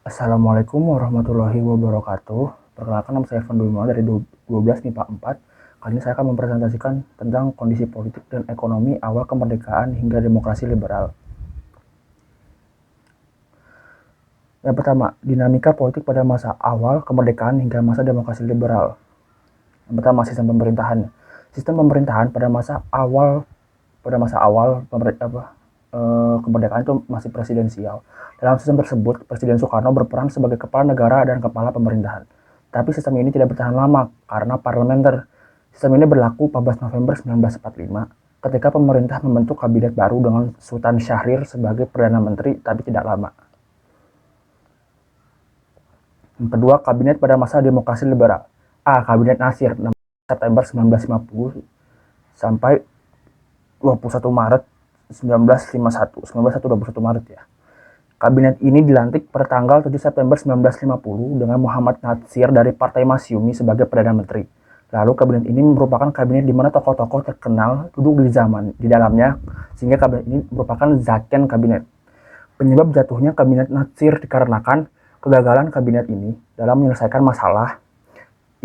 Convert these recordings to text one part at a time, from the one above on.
Assalamualaikum warahmatullahi wabarakatuh. Perkenalkan, nama saya Evan Dwi dari 12 MIPA 4. Kali ini saya akan mempresentasikan tentang kondisi politik dan ekonomi awal kemerdekaan hingga demokrasi liberal. Yang pertama, dinamika politik pada masa awal kemerdekaan hingga masa demokrasi liberal. Yang pertama, sistem pemerintahan. Sistem pemerintahan pada masa awal kemerdekaan itu masih presidensial. Dalam sistem tersebut, Presiden Soekarno berperan sebagai kepala negara dan kepala pemerintahan. Tapi sistem ini tidak bertahan lama karena parlementer. Sistem ini berlaku 14 November 1945 ketika pemerintah membentuk kabinet baru dengan Sultan Syahrir sebagai Perdana Menteri, tapi tidak lama. Yang kedua, kabinet pada masa demokrasi liberal. Kabinet Nasir, September 1950 sampai 21 Maret 21 Maret ya. Kabinet ini dilantik pada tanggal 7 September 1950 dengan Muhammad Natsir dari Partai Masyumi sebagai Perdana Menteri. Lalu kabinet ini merupakan kabinet di mana tokoh-tokoh terkenal duduk di dalamnya, sehingga kabinet ini merupakan zaken kabinet. Penyebab jatuhnya kabinet Natsir dikarenakan kegagalan kabinet ini dalam menyelesaikan masalah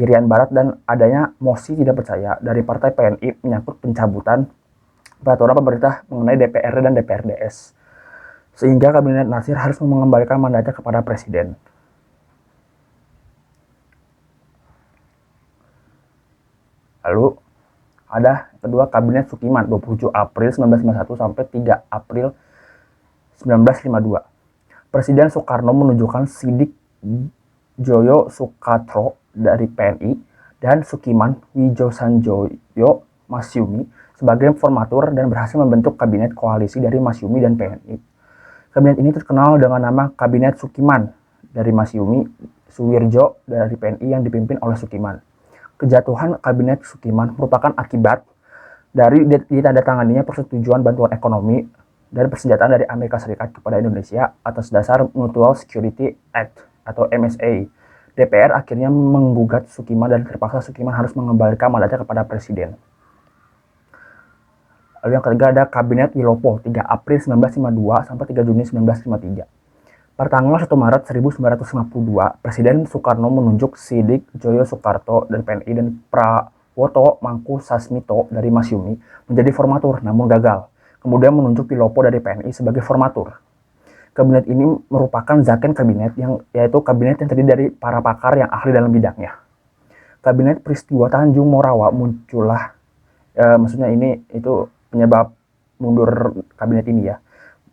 Irian Barat dan adanya mosi tidak percaya dari Partai PNI menyangkut pencabutan peraturan pemerintah mengenai DPRD dan DPRDS. Sehingga kabinet Nasir harus mengembalikan mandatnya kepada presiden. Lalu ada kedua, kabinet Sukiman 27 April 1951 sampai 3 April 1952. Presiden Soekarno menunjukkan Sidik Joyo Sukatro dari PNI dan Sukiman Wijosanjoyo Masyumi sebagai formatur dan berhasil membentuk kabinet koalisi dari Masyumi dan PNI. Kabinet ini terkenal dengan nama Kabinet Sukiman dari Masyumi, Suwirjo dari PNI yang dipimpin oleh Sukiman. Kejatuhan Kabinet Sukiman merupakan akibat dari ditandatanganinya persetujuan bantuan ekonomi dan persenjataan dari Amerika Serikat kepada Indonesia atas dasar Mutual Security Act atau MSA. DPR akhirnya menggugat Sukiman dan terpaksa Sukiman harus mengembalikan mandatnya kepada presiden. Lalu yang ketiga ada Kabinet Wilopo 3 April 1952 sampai 3 Juni 1953. Pada tanggal 1 Maret 1952, Presiden Soekarno menunjuk Sidik Joyo Sukarto dari PNI dan Prawoto Mangku Sasmito dari Masyumi menjadi formatur, namun gagal. Kemudian menunjuk Wilopo dari PNI sebagai formatur. Kabinet ini merupakan zaken kabinet yaitu kabinet yang terdiri dari para pakar yang ahli dalam bidangnya. Kabinet peristiwa Tanjung Morawa muncullah, maksudnya ini itu penyebab mundur kabinet ini ya.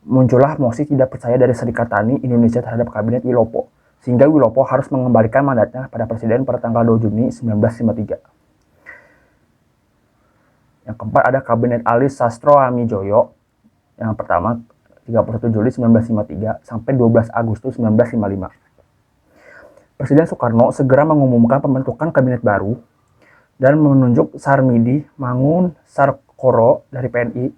Muncullah mosi tidak percaya dari Serikat Tani Indonesia terhadap kabinet Wilopo, sehingga Wilopo harus mengembalikan mandatnya pada presiden pada tanggal 2 Juni 1953. Yang keempat ada Kabinet Ali Sastro Amijoyo. Yang pertama 31 Juli 1953 sampai 12 Agustus 1955. Presiden Soekarno segera mengumumkan pembentukan kabinet baru dan menunjuk Sarmidi Mangun Sarkoro dari PNI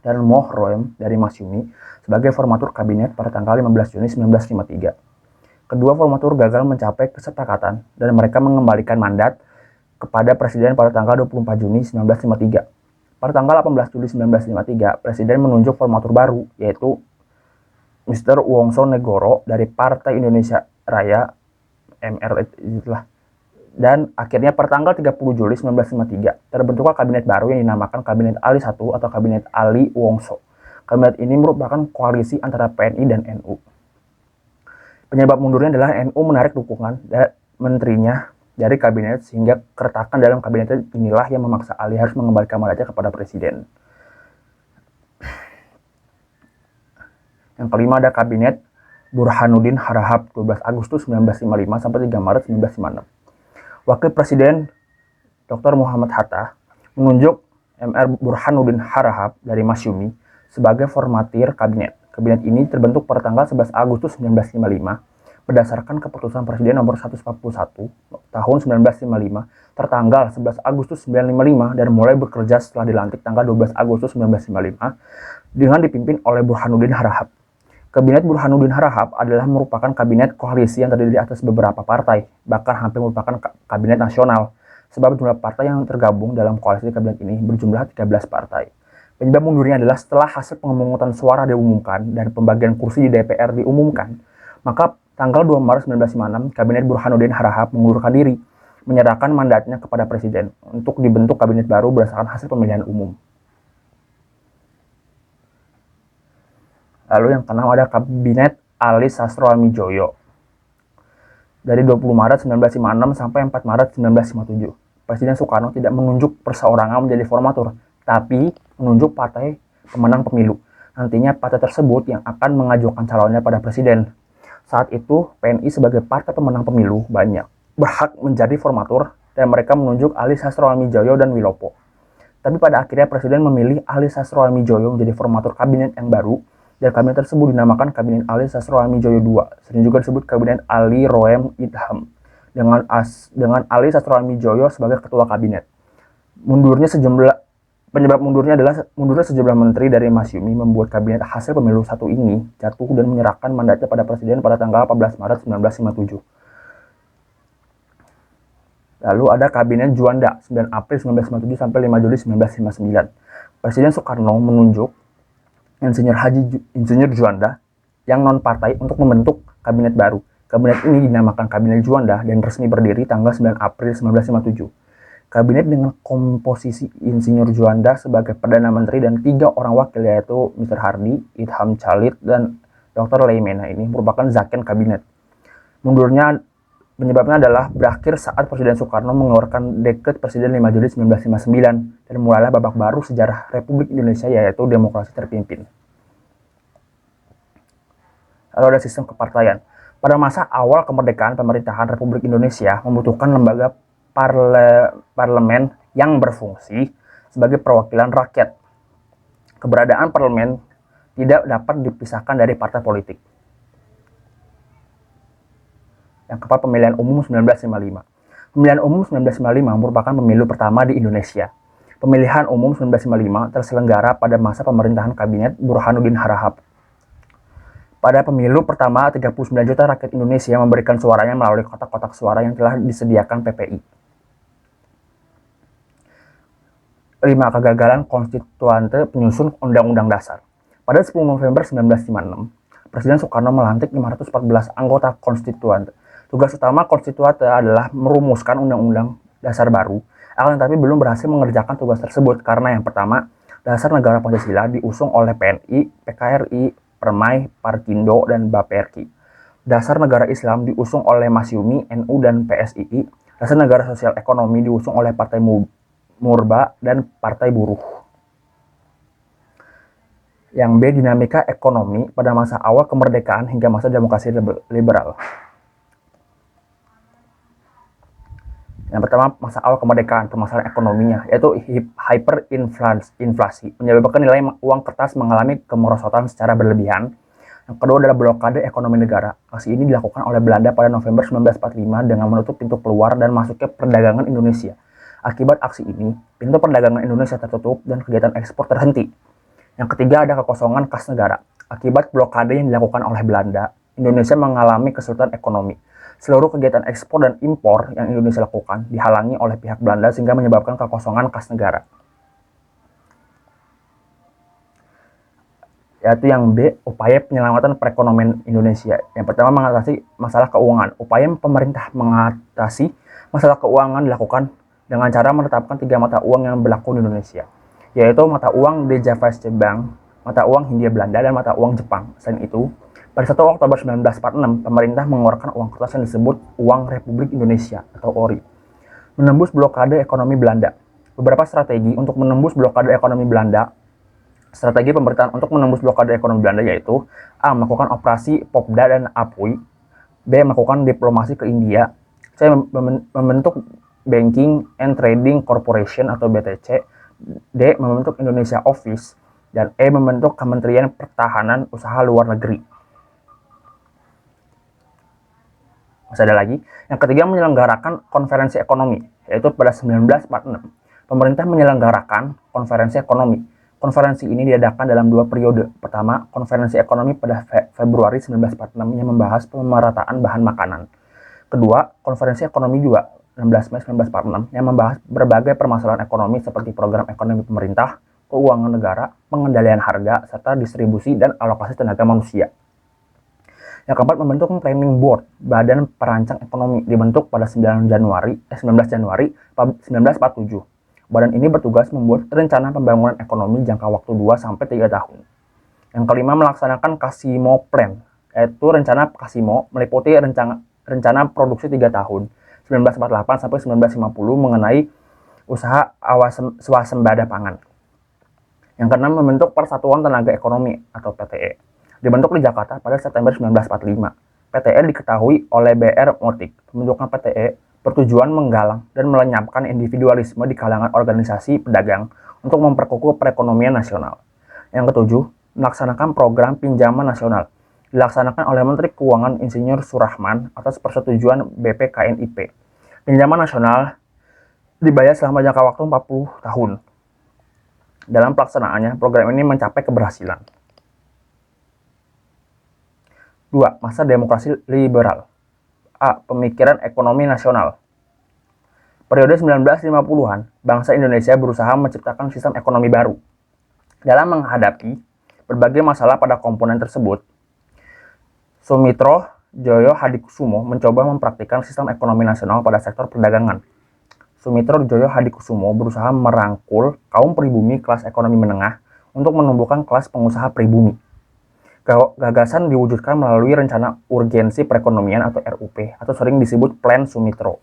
dan Mohroem dari Masyumi sebagai formatur kabinet pada tanggal 15 Juni 1953. Kedua formatur gagal mencapai kesepakatan dan mereka mengembalikan mandat kepada presiden pada tanggal 24 Juni 1953. Pada tanggal 18 Juli 1953, presiden menunjuk formatur baru yaitu Mr. Wongso Negoro dari Partai Indonesia Raya MR itulah. Dan akhirnya pada tanggal 30 Juli 1953 terbentuklah kabinet baru yang dinamakan Kabinet Ali I atau Kabinet Ali Wongso. Kabinet ini merupakan koalisi antara PNI dan NU. Penyebab mundurnya adalah NU menarik dukungan dari menterinya dari kabinet, sehingga keretakan dalam kabinet inilah yang memaksa Ali harus mengembalikan mandatnya kepada presiden. Yang kelima ada Kabinet Burhanuddin Harahap 12 Agustus 1955 sampai 3 Maret 1956. Wakil Presiden Dr. Muhammad Hatta menunjuk Mr. Burhanuddin Harahap dari Masyumi sebagai formatir kabinet. Kabinet ini terbentuk pada tanggal 11 Agustus 1955 berdasarkan keputusan Presiden nomor 141 tahun 1955 tertanggal 11 Agustus 1955 dan mulai bekerja setelah dilantik tanggal 12 Agustus 1955 dengan dipimpin oleh Burhanuddin Harahap. Kabinet Burhanuddin Harahap adalah merupakan kabinet koalisi yang terdiri atas beberapa partai, bahkan hampir merupakan kabinet nasional, sebab jumlah partai yang tergabung dalam koalisi kabinet ini berjumlah 13 partai. Penyebab mundurnya adalah setelah hasil pemungutan suara diumumkan dan pembagian kursi di DPR diumumkan, Maka tanggal 2 Maret 1956, Kabinet Burhanuddin Harahap mengundurkan diri, menyerahkan mandatnya kepada Presiden untuk dibentuk kabinet baru berdasarkan hasil pemilihan umum. Lalu yang keenam ada Kabinet Ali Sastroamidjojo. Dari 20 Maret 1956 sampai 4 Maret 1957, Presiden Soekarno tidak menunjuk perseorangan menjadi formatur, tapi menunjuk partai pemenang pemilu. Nantinya partai tersebut yang akan mengajukan calonnya pada Presiden. Saat itu, PNI sebagai partai pemenang pemilu banyak berhak menjadi formatur dan mereka menunjuk Ali Sastroamidjojo dan Wilopo. Tapi pada akhirnya Presiden memilih Ali Sastroamidjojo menjadi formatur kabinet yang baru, dan kabinet tersebut dinamakan Kabinet Ali Sastroamidjojo II, sering juga disebut Kabinet Ali Roem Idham, dengan Ali Sastroamidjojo sebagai ketua kabinet. Penyebab mundurnya adalah sejumlah menteri dari Masyumi membuat kabinet hasil pemilu satu ini jatuh dan menyerahkan mandatnya pada Presiden pada tanggal 14 Maret 1957. Lalu ada Kabinet Juanda 9 April 1957 sampai 5 Juli 1959. Presiden Soekarno menunjuk Insinyur Juanda yang non-partai untuk membentuk kabinet baru. Kabinet ini dinamakan Kabinet Juanda dan resmi berdiri tanggal 9 April 1957. Kabinet dengan komposisi Insinyur Juanda sebagai Perdana Menteri dan 3 orang wakil yaitu Mr. Hardy, Idham Chalid, dan Dr. Leimena ini merupakan zaken kabinet. Penyebabnya adalah berakhir saat Presiden Soekarno mengeluarkan Dekret Presiden 5 Juli 1959 dan mulailah babak baru sejarah Republik Indonesia yaitu demokrasi terpimpin. Lalu ada sistem kepartaian. Pada masa awal kemerdekaan pemerintahan Republik Indonesia membutuhkan lembaga parlemen yang berfungsi sebagai perwakilan rakyat. Keberadaan parlemen tidak dapat dipisahkan dari partai politik. Yang keempat, pemilihan umum 1955. Pemilihan umum 1955 merupakan pemilu pertama di Indonesia. Pemilihan umum 1955 terselenggara pada masa pemerintahan Kabinet Burhanuddin Harahap. Pada pemilu pertama, 39 juta rakyat Indonesia memberikan suaranya melalui kotak-kotak suara yang telah disediakan PPI. 5. Kegagalan konstituante penyusun Undang-Undang Dasar. Pada 10 November 1956, Presiden Soekarno melantik 514 anggota konstituante. Tugas utama konstituante adalah merumuskan Undang-Undang Dasar baru, akan tetapi belum berhasil mengerjakan tugas tersebut karena yang pertama, Dasar Negara Pancasila diusung oleh PNI, PKRI, Permai, Parkindo, dan Baperki. Dasar Negara Islam diusung oleh Masyumi, NU, dan PSII. Dasar Negara Sosial Ekonomi diusung oleh Partai Murba dan Partai Buruh. Yang B. Dinamika ekonomi pada masa awal kemerdekaan hingga masa demokrasi liberal. Yang pertama, masa awal kemerdekaan, permasalahan ekonominya, yaitu hyperinflasi, menyebabkan nilai uang kertas mengalami kemerosotan secara berlebihan. Yang kedua adalah blokade ekonomi negara. Aksi ini dilakukan oleh Belanda pada November 1945 dengan menutup pintu keluar dan masuknya perdagangan Indonesia. Akibat aksi ini, pintu perdagangan Indonesia tertutup dan kegiatan ekspor terhenti. Yang ketiga ada kekosongan kas negara. Akibat blokade yang dilakukan oleh Belanda, Indonesia mengalami kesulitan ekonomi. Seluruh kegiatan ekspor dan impor yang Indonesia lakukan dihalangi oleh pihak Belanda sehingga menyebabkan kekosongan kas negara. Yaitu yang B, upaya penyelamatan perekonomian Indonesia. Yang pertama, mengatasi masalah keuangan. Upaya pemerintah mengatasi masalah keuangan dilakukan dengan cara menetapkan 3 mata uang yang berlaku di Indonesia, yaitu mata uang Dijavasche Bank, mata uang Hindia Belanda, dan mata uang Jepang. Selain itu, pada 1 Oktober 1946, pemerintah mengeluarkan uang kertas yang disebut Uang Republik Indonesia atau ORI. Menembus blokade ekonomi Belanda. Beberapa strategi untuk menembus blokade ekonomi Belanda. Strategi pemerintahan untuk menembus blokade ekonomi Belanda yaitu A. Melakukan operasi Popda dan Apui. B. Melakukan diplomasi ke India. C. Membentuk Banking and Trading Corporation atau BTC. D. Membentuk Indonesia Office. Dan E. Membentuk Kementerian Pertahanan Usaha Luar Negeri. Masih ada lagi. Yang ketiga, menyelenggarakan konferensi ekonomi, yaitu pada 1946. Pemerintah menyelenggarakan konferensi ekonomi. Konferensi ini diadakan dalam 2 periode. Pertama, konferensi ekonomi pada Februari 1946 yang membahas pemerataan bahan makanan. Kedua, konferensi ekonomi juga 16 Mei 1946 yang membahas berbagai permasalahan ekonomi seperti program ekonomi pemerintah, keuangan negara, pengendalian harga, serta distribusi dan alokasi tenaga manusia. Yang keempat, membentuk Planning Board, Badan Perancang Ekonomi, dibentuk pada 19 Januari 1947. Badan ini bertugas membuat rencana pembangunan ekonomi jangka waktu 2-3 tahun. Yang kelima, melaksanakan Casimo Plan, yaitu rencana Casimo meliputi rencana produksi 3 tahun, 1948 sampai 1950 mengenai usaha swasembada pangan. Yang keenam, membentuk Persatuan Tenaga Ekonomi atau PTE. Dibentuk di Jakarta pada September 1945. PTE diketahui oleh B.R. Motik. Pembentukan PTE bertujuan menggalang dan melenyapkan individualisme di kalangan organisasi pedagang untuk memperkukuh perekonomian nasional. Yang ketujuh, melaksanakan program pinjaman nasional. Dilaksanakan oleh Menteri Keuangan Insinyur Surahman atas persetujuan BPKNIP. Pinjaman nasional dibayar selama jangka waktu 40 tahun. Dalam pelaksanaannya, program ini mencapai keberhasilan. 2. Masa demokrasi liberal. A. Pemikiran ekonomi nasional. Periode 1950-an, bangsa Indonesia berusaha menciptakan sistem ekonomi baru. Dalam menghadapi berbagai masalah pada komponen tersebut, Sumitro Joyo Hadikusumo mencoba mempraktikkan sistem ekonomi nasional pada sektor perdagangan. Sumitro Joyo Hadikusumo berusaha merangkul kaum pribumi kelas ekonomi menengah untuk menumbuhkan kelas pengusaha pribumi. Gagasan diwujudkan melalui Rencana Urgensi Perekonomian atau RUP, atau sering disebut Plan Sumitro.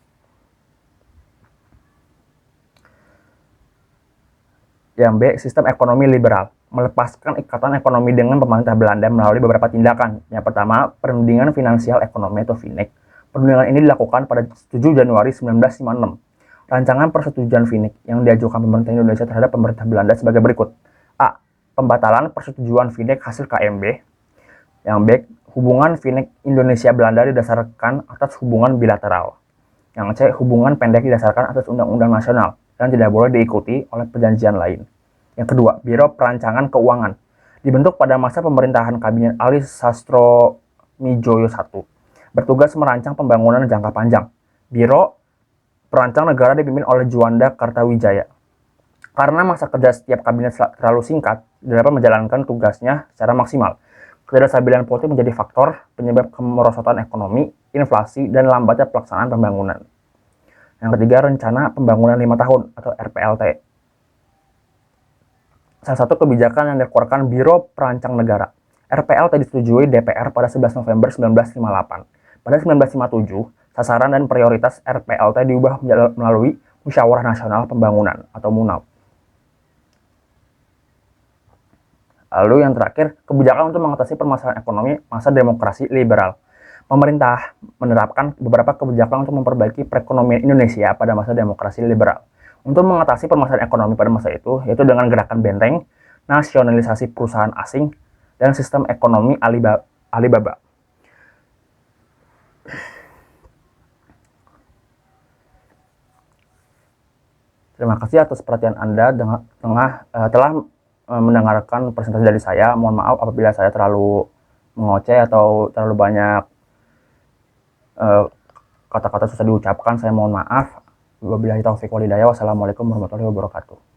Yang B. Sistem ekonomi liberal. Melepaskan ikatan ekonomi dengan pemerintah Belanda melalui beberapa tindakan. Yang pertama, Perundingan Finansial Ekonomi atau FINEK. Perundingan ini dilakukan pada 7 Januari 1956. Rancangan persetujuan FINEK yang diajukan pemerintah Indonesia terhadap pemerintah Belanda sebagai berikut. A. Pembatalan persetujuan FINEK hasil KMB. Yang B. Hubungan FINEK Indonesia-Belanda didasarkan atas hubungan bilateral. Yang C. Hubungan pendek didasarkan atas undang-undang nasional dan tidak boleh diikuti oleh perjanjian lain. Yang kedua, Biro Perancangan Keuangan. Dibentuk pada masa pemerintahan Kabinet Ali Sastroamidjojo I. Bertugas merancang pembangunan jangka panjang. Biro Perancang Negara dipimpin oleh Juanda Kartawijaya. Karena masa kerja setiap kabinet terlalu singkat, tidak dapat menjalankan tugasnya secara maksimal. Ketidakstabilan politik menjadi faktor penyebab kemerosotan ekonomi, inflasi, dan lambatnya pelaksanaan pembangunan. Yang ketiga, Rencana Pembangunan 5 Tahun atau RPLT. Salah satu kebijakan yang dikeluarkan Biro Perancang Negara. RPLT disetujui DPR pada 11 November 1958. Pada 1957, sasaran dan prioritas RPLT diubah melalui Musyawarah Nasional Pembangunan atau MUNAP. Lalu yang terakhir, kebijakan untuk mengatasi permasalahan ekonomi masa demokrasi liberal. Pemerintah menerapkan beberapa kebijakan untuk memperbaiki perekonomian Indonesia pada masa demokrasi liberal. Untuk mengatasi permasalahan ekonomi pada masa itu, yaitu dengan gerakan benteng, nasionalisasi perusahaan asing, dan sistem ekonomi Alibaba. Terima kasih atas perhatian Anda telah mendengarkan presentasi dari saya. Mohon maaf apabila saya terlalu mengoceh atau terlalu banyak kata-kata susah diucapkan. Saya mohon maaf. Wabillahi taufiq walhidayah. Wassalamualaikum warahmatullahi wabarakatuh.